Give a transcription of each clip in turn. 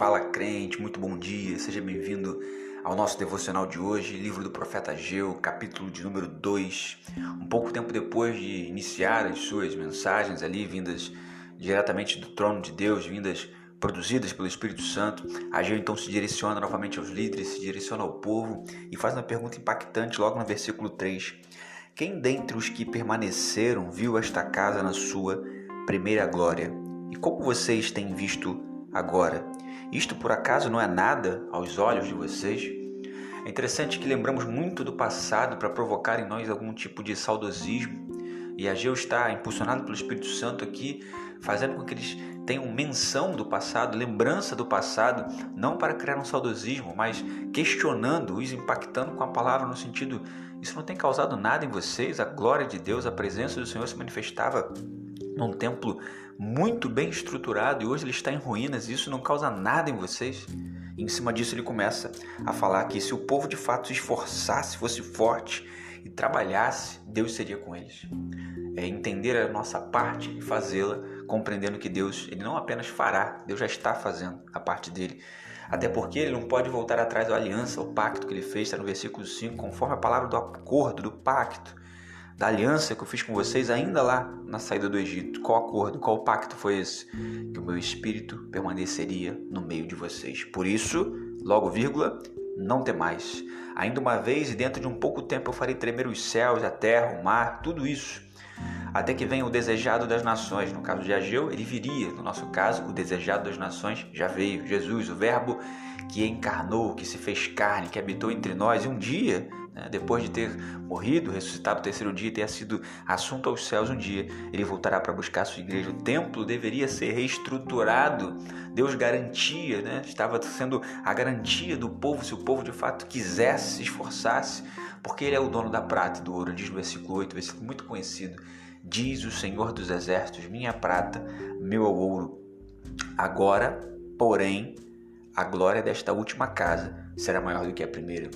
Fala crente, muito bom dia, seja bem-vindo ao nosso devocional de hoje, livro do profeta Ageu, capítulo de número 2. Um pouco tempo depois de iniciar as suas mensagens ali, vindas diretamente do trono de Deus, vindas produzidas pelo Espírito Santo, Ageu então se direciona novamente aos líderes, se direciona ao povo e faz uma pergunta impactante logo no versículo 3. Quem dentre os que permaneceram viu esta casa na sua primeira glória? E como vocês têm visto agora? Isto por acaso não é nada aos olhos de vocês? É interessante que lembramos muito do passado para provocar em nós algum tipo de saudosismo. E Ageu está impulsionado pelo Espírito Santo aqui, fazendo com que eles tenham menção do passado, lembrança do passado, não para criar um saudosismo, mas questionando-os, impactando com a palavra no sentido: isso não tem causado nada em vocês? A glória de Deus, a presença do Senhor se manifestava num templo muito bem estruturado e hoje ele está em ruínas e isso não causa nada em vocês? E em cima disso ele começa a falar que se o povo de fato se esforçasse, fosse forte e trabalhasse, Deus seria com eles. Entender a nossa parte e fazê-la, compreendendo que Deus, ele não apenas fará, Deus já está fazendo a parte dele. Até porque ele não pode voltar atrás da aliança, o pacto que ele fez, está no versículo 5, conforme a palavra do acordo, do pacto, da aliança que eu fiz com vocês ainda lá na saída do Egito. Qual acordo, qual pacto foi esse? Que o meu Espírito permaneceria no meio de vocês. Por isso, logo vírgula, não temais. Ainda uma vez e dentro de um pouco tempo eu farei tremer os céus, a terra, o mar, tudo isso. Até que venha o desejado das nações. No caso de Ageu, ele viria. No nosso caso, o desejado das nações já veio. Jesus, o verbo que encarnou, que se fez carne, que habitou entre nós. E um dia, depois de ter morrido, ressuscitado no terceiro dia, ter sido assunto aos céus um dia, ele voltará para buscar a sua igreja. O templo deveria ser reestruturado. Deus garantia, estava sendo a garantia do povo, se o povo de fato quisesse, se esforçasse, porque ele é o dono da prata e do ouro, diz no versículo 8, versículo muito conhecido. Diz o Senhor dos Exércitos: minha prata, meu é o ouro. Agora, porém, a glória desta última casa será maior do que a primeira.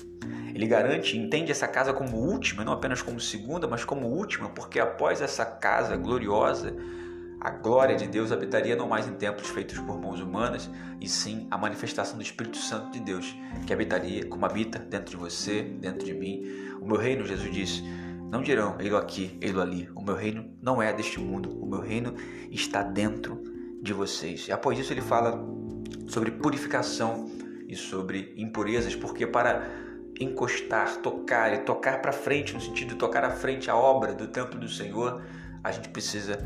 Ele garante, entende essa casa como última, não apenas como segunda, mas como última, porque após essa casa gloriosa, a glória de Deus habitaria não mais em templos feitos por mãos humanas, e sim a manifestação do Espírito Santo de Deus, que habitaria, como habita dentro de você, dentro de mim. O meu reino, Jesus disse, não dirão, ei-lo aqui, ei-lo ali. O meu reino não é deste mundo, o meu reino está dentro de vocês. E após isso ele fala sobre purificação e sobre impurezas, porque para encostar, tocar e tocar para frente, no sentido de tocar à frente a obra do templo do Senhor, a gente precisa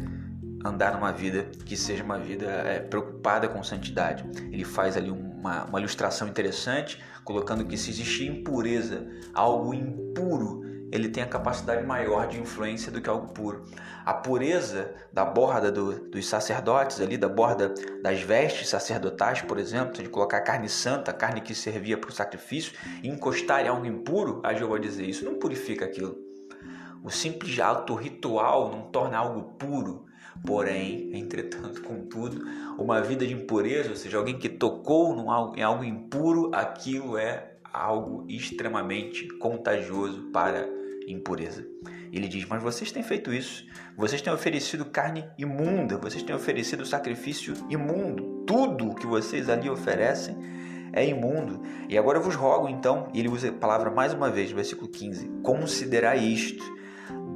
andar numa vida que seja uma vida preocupada com santidade. Ele faz ali uma ilustração interessante, colocando que se existir impureza, algo impuro, ele tem a capacidade maior de influência do que algo puro. A pureza da borda dos sacerdotes, ali, da borda das vestes sacerdotais, por exemplo, de colocar carne santa, carne que servia para o sacrifício, e encostar em algo impuro, a Jeová dizer, isso não purifica aquilo. O simples ato ritual não torna algo puro. Porém, entretanto, contudo, uma vida de impureza, ou seja, alguém que tocou em algo impuro, aquilo é algo extremamente contagioso para impureza. Ele diz, mas vocês têm feito isso, vocês têm oferecido carne imunda, vocês têm oferecido sacrifício imundo, tudo que vocês ali oferecem é imundo. E agora eu vos rogo então, e ele usa a palavra mais uma vez, no versículo 15, considerai isto,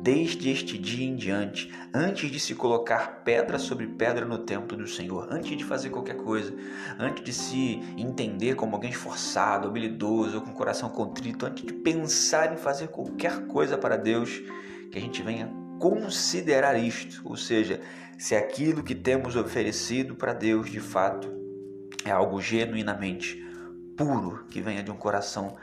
desde este dia em diante, antes de se colocar pedra sobre pedra no templo do Senhor, antes de fazer qualquer coisa, antes de se entender como alguém esforçado, habilidoso ou com o coração contrito, antes de pensar em fazer qualquer coisa para Deus, que a gente venha considerar isto, ou seja, se aquilo que temos oferecido para Deus de fato é algo genuinamente puro, que venha de um coração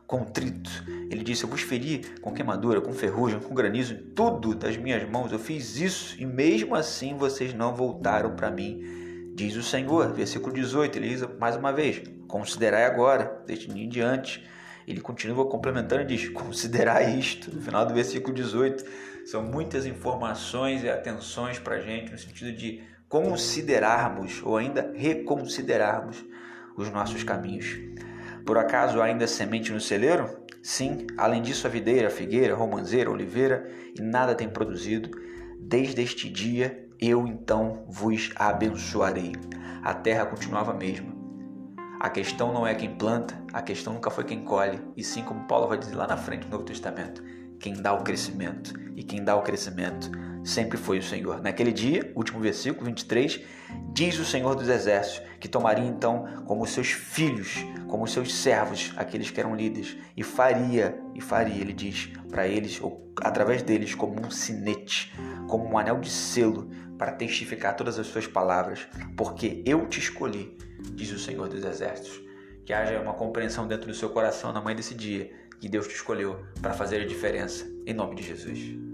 contrito. Ele disse, eu vos feri com queimadura, com ferrugem, com granizo, em tudo das minhas mãos, eu fiz isso, e mesmo assim vocês não voltaram para mim, diz o Senhor. Versículo 18, ele diz mais uma vez, considerai agora, desde em diante. Ele continua complementando e diz, considerai isto, no final do versículo 18, são muitas informações e atenções para a gente, no sentido de considerarmos, ou ainda reconsiderarmos os nossos caminhos. Por acaso há ainda semente no celeiro? Sim, além disso a videira, a figueira, a romanceira, a oliveira, e nada tem produzido. Desde este dia eu então vos abençoarei. A terra continuava a mesma, A questão não é quem planta, a questão nunca foi quem colhe, e sim, como Paulo vai dizer lá na frente no Novo Testamento, quem dá o crescimento. E quem dá o crescimento sempre foi o Senhor. Naquele dia, último versículo 23, diz o Senhor dos Exércitos que tomaria então como seus filhos, como seus servos, aqueles que eram líderes, e faria, ele diz, para eles, ou através deles, como um sinete, como um anel de selo, para testificar todas as suas palavras, porque eu te escolhi, diz o Senhor dos Exércitos. Que haja uma compreensão dentro do seu coração na manhã desse dia, que Deus te escolheu para fazer a diferença, em nome de Jesus.